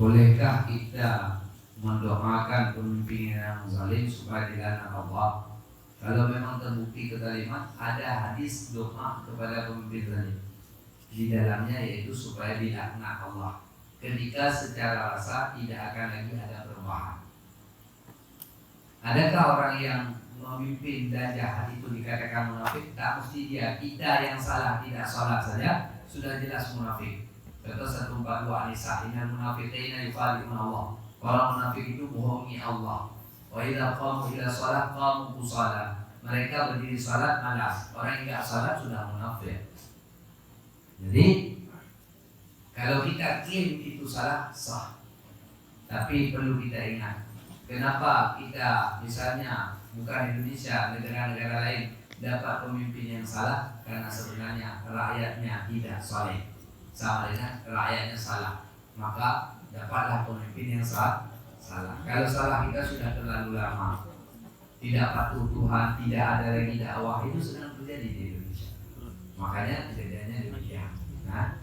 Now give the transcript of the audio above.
Bolehkah kita mendoakan pemimpin yang zalim supaya dilaknat Allah? Kalau memang terbukti kezaliman, ada hadis doa kepada pemimpin zalim. Di dalamnya yaitu supaya dilaknat Allah. Ketika secara rasa tidak akan lagi ada perubahan. Adakah orang yang memimpin dan jahat itu dikatakan munafik? Tak mesti dia. Kita yang salah tidak salat saja sudah jelas munafik. Contoh 142 An-Nisa, innal munafiqina yukhadi'una Allah. Orang munafik itu bohongi Allah. Wa idza qamu ila shalah qamu kusala. Mereka berdiri salat malas. Orang yang tidak salat sudah munafik. Jadi kalau kita klaim itu salah, sah. Tapi perlu kita ingat, kenapa kita misalnya bukan Indonesia, negara-negara lain dapat pemimpin yang salah? Karena sebenarnya rakyatnya tidak saleh. Sama dengan rakyatnya salah, maka dapatlah pemimpin yang salah. Kalau salah kita sudah terlalu lama, tidak patuh Tuhan, tidak ada lagi dakwah, itu sedang terjadi di Indonesia. Makanya kejadiannya demikian. Nah,